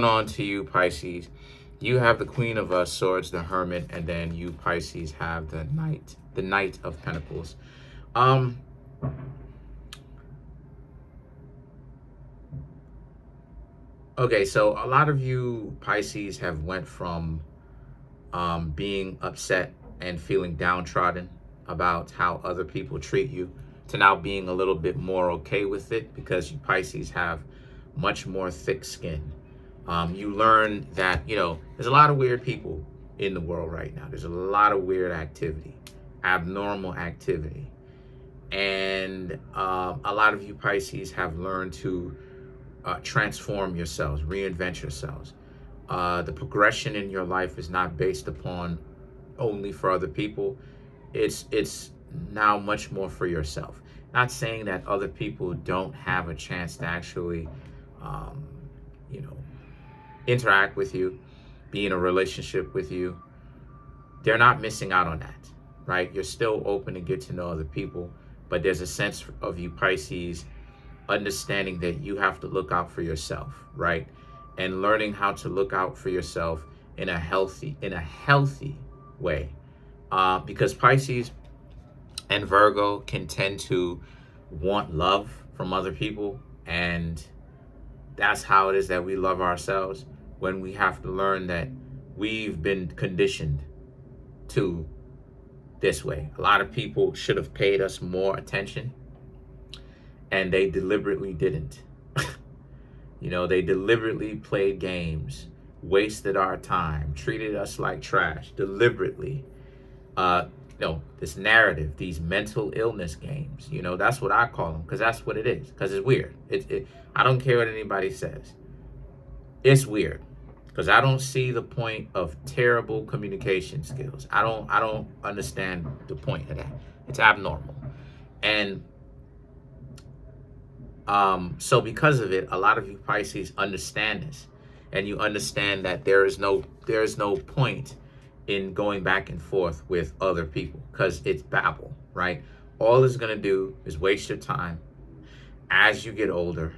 On to you, Pisces. You have the Queen of Swords, the Hermit, and then you, Pisces, have the Knight of Pentacles. Okay, so a lot of you, Pisces, have went from being upset and feeling downtrodden about how other people treat you to now being a little bit more okay with it, because you, Pisces, have much more thick skin. You learn that, there's a lot of weird people in the world right now. There's a lot of weird activity, abnormal activity. And a lot of you, Pisces, have learned to transform yourselves, reinvent yourselves. The progression in your life is not based upon only for other people. It's now much more for yourself. Not saying that other people don't have a chance to actually, interact with you, be in a relationship with you. They're not missing out on that, right? You're still open to get to know other people, but there's a sense of you, Pisces, understanding that you have to look out for yourself, right? And learning how to look out for yourself in a healthy way. Because Pisces and Virgo can tend to want love from other people, and that's how it is that we love ourselves, when we have to learn that we've been conditioned to this way. A lot of people should have paid us more attention, and they deliberately didn't. They deliberately played games, wasted our time, treated us like trash, deliberately. This narrative, these mental illness games, that's what I call them, because that's what it is, because it's weird. I don't care what anybody says. It's weird, because I don't see the point of terrible communication skills. I don't understand the point of that. It's abnormal. And so because of it, a lot of you, Pisces, understand this, and you understand that there is no point in going back and forth with other people, because it's babble, right? All it's going to do is waste your time as you get older,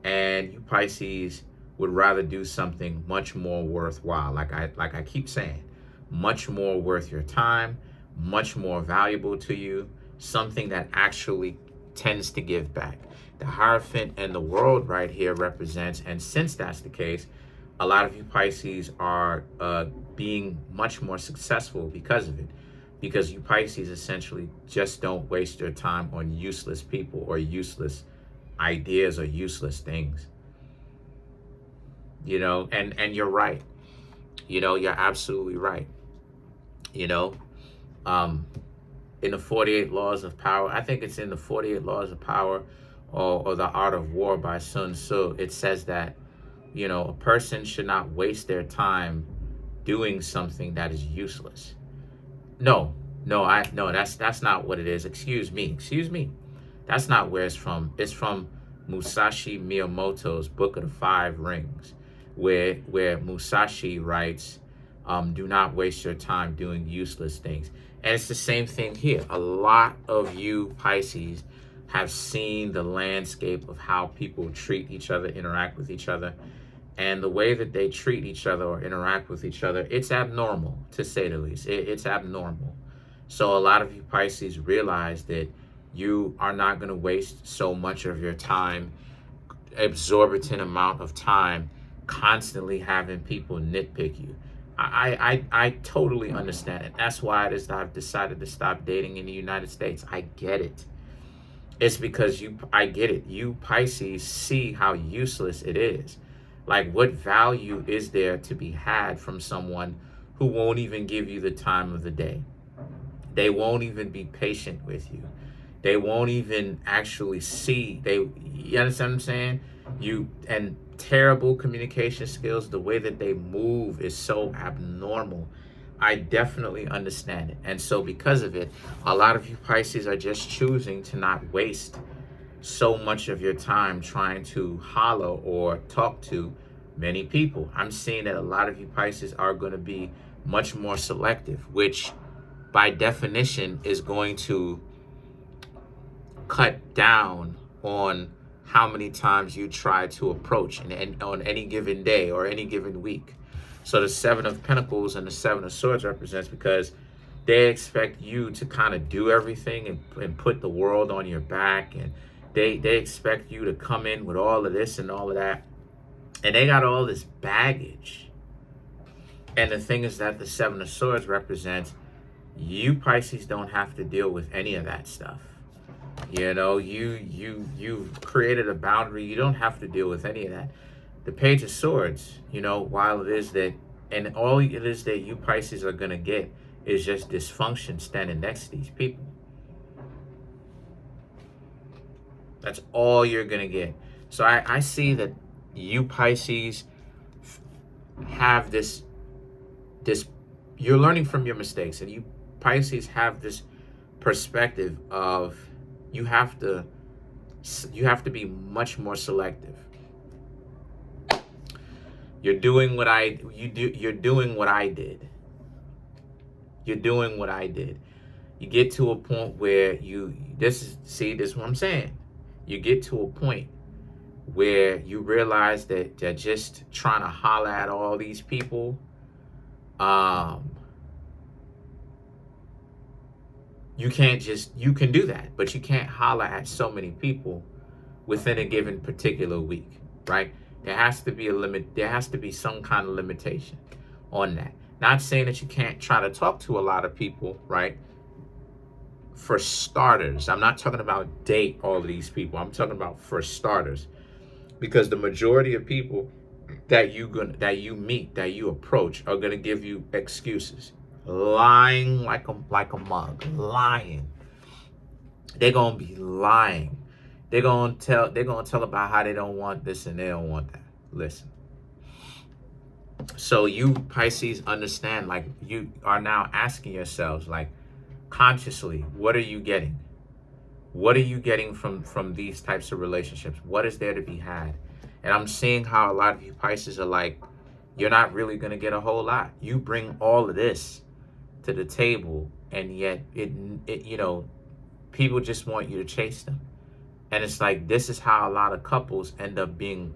and you, Pisces, would rather do something much more worthwhile. Like I keep saying, much more worth your time, much more valuable to you, something that actually tends to give back. The Hierophant and the World right here represents, and since that's the case, a lot of you, Pisces, are being much more successful because of it. Because you, Pisces, essentially just don't waste your time on useless people or useless ideas or useless things. And you're right. You're absolutely right. In the 48 Laws of Power, I think it's in the 48 Laws of Power or The Art of War by Sun Tzu, it says that, a person should not waste their time doing something that is useless. No, that's not what it is. Excuse me. That's not where it's from. It's from Musashi Miyamoto's Book of the Five Rings, where Musashi writes, do not waste your time doing useless things. And it's the same thing here. A lot of you, Pisces, have seen the landscape of how people treat each other, interact with each other. And the way that they treat each other or interact with each other, it's abnormal, to say the least. It's abnormal. So a lot of you, Pisces, realize that you are not going to waste so much of your time, exorbitant amount of time, constantly having people nitpick you. I totally understand it. That's why it is that I've decided to stop dating in the United States. I get it. It's because I get it. You, Pisces, see how useless it is. Like, what value is there to be had from someone who won't even give you the time of the day? They won't even be patient with you. They won't even actually see. You understand what I'm saying? And terrible communication skills, the way that they move is so abnormal. I definitely understand it. And so because of it, a lot of you, Pisces, are just choosing to not waste so much of your time trying to holler or talk to many people. I'm seeing that a lot of you, Pisces, are going to be much more selective, which by definition is going to cut down on how many times you try to approach and on any given day or any given week. So the Seven of Pentacles and the Seven of Swords represents because they expect you to kind of do everything and put the world on your back, and they expect you to come in with all of this and all of that, and they got all this baggage. And the thing is that the Seven of Swords represents you Pisces don't have to deal with any of that stuff. You know, you've created a boundary. You don't have to deal with any of that. The Page of Swords, you know, while it is that, and all it is that you Pisces are going to get is just dysfunction standing next to these people. That's all you're going to get. So I see that you Pisces have this, you're learning from your mistakes, and you Pisces have this perspective of you have to be much more selective. You're doing what I did. You're doing what I did. You get to a point where this is what I'm saying. You get to a point where you realize that they're just trying to holler at all these people. You can do that, but you can't holler at so many people within a given particular week, right? There has to be a limit. There has to be some kind of limitation on that. Not saying that you can't try to talk to a lot of people, right? For starters, I'm not talking about date all of these people. I'm talking about for starters, because the majority of people that you meet, that you approach, are gonna give you excuses, lying like a mug, lying. They're gonna be lying. They're gonna tell about how they don't want this and they don't want that. Listen. So you Pisces understand, like, you are now asking yourselves, like, consciously, what are you getting? What are you getting from these types of relationships? What is there to be had? And I'm seeing how a lot of you Pisces are like, you're not really going to get a whole lot. You bring all of this to the table, and yet it you know, people just want you to chase them. And it's like, this is how a lot of couples end up being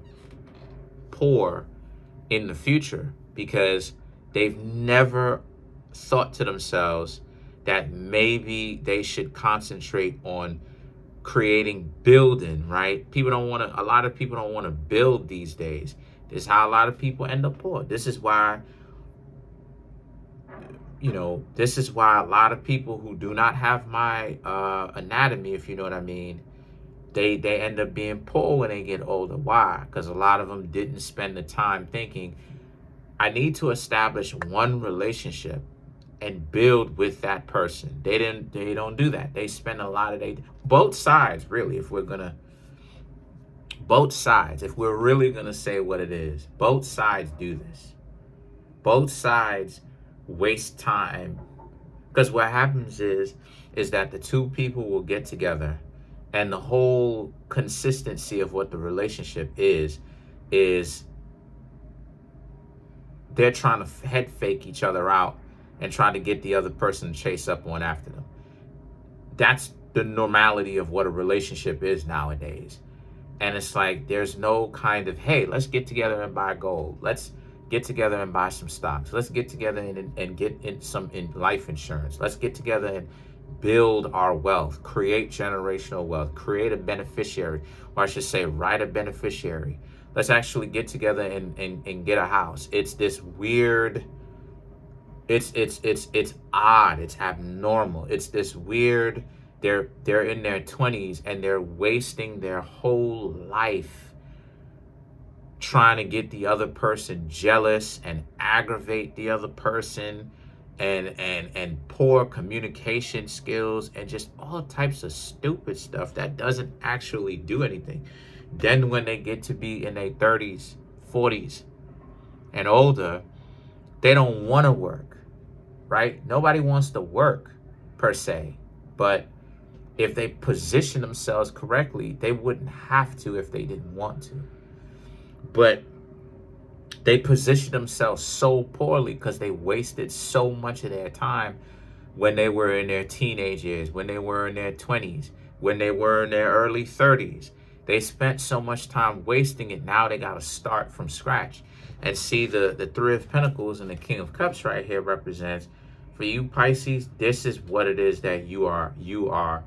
poor in the future, because they've never thought to themselves that maybe they should concentrate on building, right? A lot of people don't want to build these days. This is how a lot of people end up poor. This is why, you know, a lot of people who do not have my anatomy, if you know what I mean, they end up being poor when they get older. Why? Because a lot of them didn't spend the time thinking, I need to establish one relationship and build with that person. They don't do that. They spend a lot of both sides, really, if we're really gonna say what it is, both sides do this. Both sides waste time, because what happens is that the two people will get together, and the whole consistency of what the relationship is they're trying to head fake each other out and trying to get the other person to chase up on after them. That's the normality of what a relationship is nowadays. And it's like, there's no kind of, hey, let's get together and buy gold. Let's get together and buy some stocks. Let's get together and get in life insurance. Let's get together and build our wealth, create generational wealth, create a beneficiary, or I should say, write a beneficiary. Let's actually get together and get a house. It's this weird, it's odd, it's abnormal. It's this weird, they're in their 20s and they're wasting their whole life trying to get the other person jealous and aggravate the other person, and poor communication skills and just all types of stupid stuff that doesn't actually do anything. Then when they get to be in their 30s, 40s, and older, they don't want to work, right? Nobody wants to work per se, but if they position themselves correctly, they wouldn't have to if they didn't want to. But they position themselves so poorly because they wasted so much of their time when they were in their teenage years, when they were in their 20s, when they were in their early 30s. They spent so much time wasting it. Now they got to start from scratch. And see, the Three of Pentacles and the King of Cups right here represents, for you Pisces, this is what it is that you are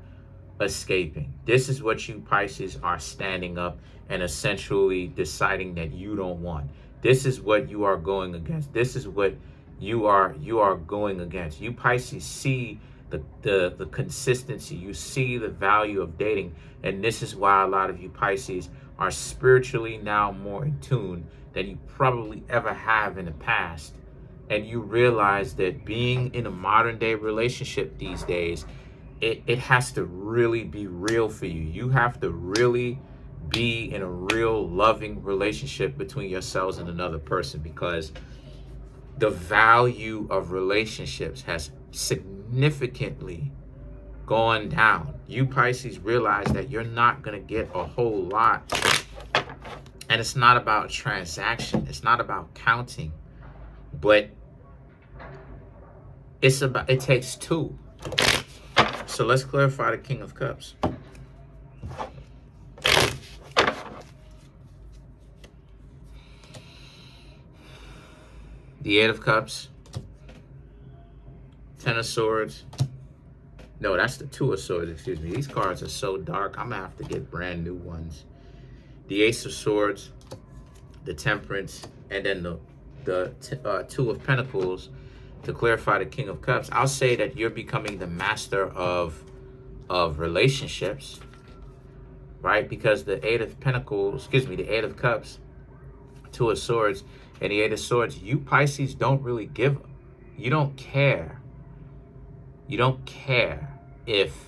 escaping. This is what you Pisces are standing up and essentially deciding that you don't want. This is what you are going against. This is what you are going against. You Pisces see the consistency. You see the value of dating. And this is why a lot of you Pisces are spiritually now more in tune than you probably ever have in the past. And you realize that being in a modern day relationship these days, it has to really be real for you. You have to really be in a real loving relationship between yourselves and another person, because the value of relationships has significantly gone down. You Pisces realize that you're not going to get a whole lot. And it's not about transaction. It's not about counting. But it takes two. So let's clarify the King of Cups. The Eight of Cups. Ten of Swords. No, that's the Two of Swords, excuse me. These cards are so dark, I'm going to have to get brand new ones. The Ace of Swords, the Temperance, and then the Two of Pentacles. To clarify the King of Cups, I'll say that you're becoming the master of relationships, right? Because the Eight of Pentacles, excuse me, the Eight of Cups, Two of Swords, and the Eight of Swords, you Pisces don't really give, you don't care. You don't care if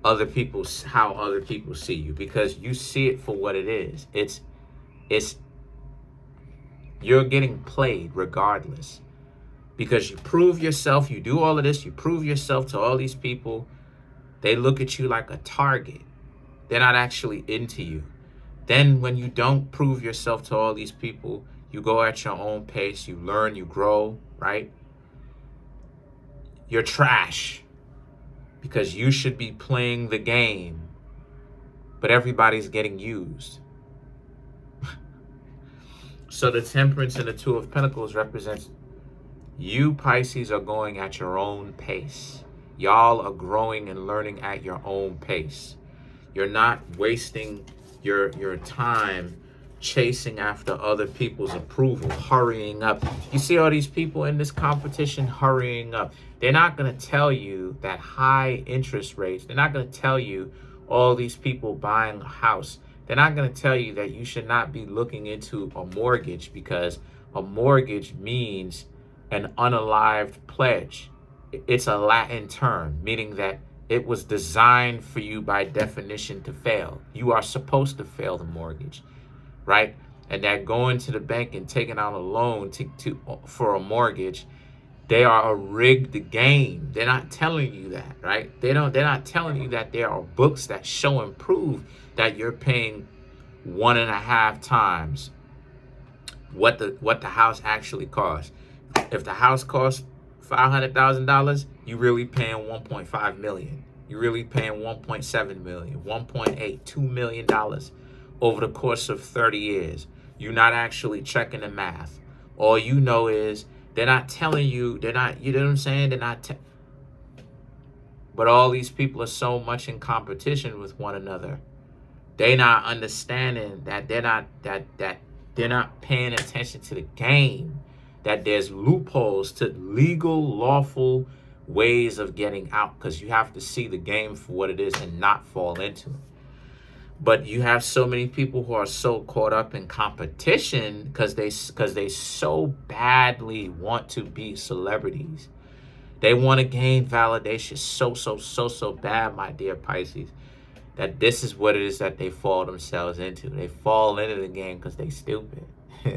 how other people see you, because you see it for what it is. It's you're getting played regardless, because you prove yourself, you do all of this, you prove yourself to all these people. They look at you like a target. They're not actually into you. Then when you don't prove yourself to all these people, you go at your own pace, you learn, you grow, right? You're trash, because you should be playing the game, but everybody's getting used. So the Temperance and the Two of Pentacles represents you Pisces are going at your own pace. Y'all are growing and learning at your own pace. You're not wasting your time chasing after other people's approval, hurrying up. You see all these people in this competition hurrying up. They're not going to tell you that high interest rates. They're not going to tell you all these people buying a house. They're not going to tell you that you should not be looking into a mortgage, because a mortgage means an unalived pledge. It's a Latin term, meaning that it was designed for you by definition to fail. You are supposed to fail the mortgage, right? And that going to the bank and taking out a loan for a mortgage, they are a rigged game. They're not telling you that, right? They're not telling you that there are books that show and prove that you're paying 1.5 times what the house actually costs. If the house costs $500,000, you really paying 1.5 million. You're really paying 1.7 million, 1.8, $2 million over the course of 30 years. You're not actually checking the math. All you know is they're not telling you, you know what I'm saying? They're not, but all these people are so much in competition with one another. They're not understanding that they're not paying attention to the game, that there's loopholes to legal, lawful ways of getting out, because you have to see the game for what it is and not fall into it. But you have so many people who are so caught up in competition because they so badly want to be celebrities. They want to gain validation so bad, my dear Pisces, that this is what it is that they fall themselves into. They fall into the game because they stupid.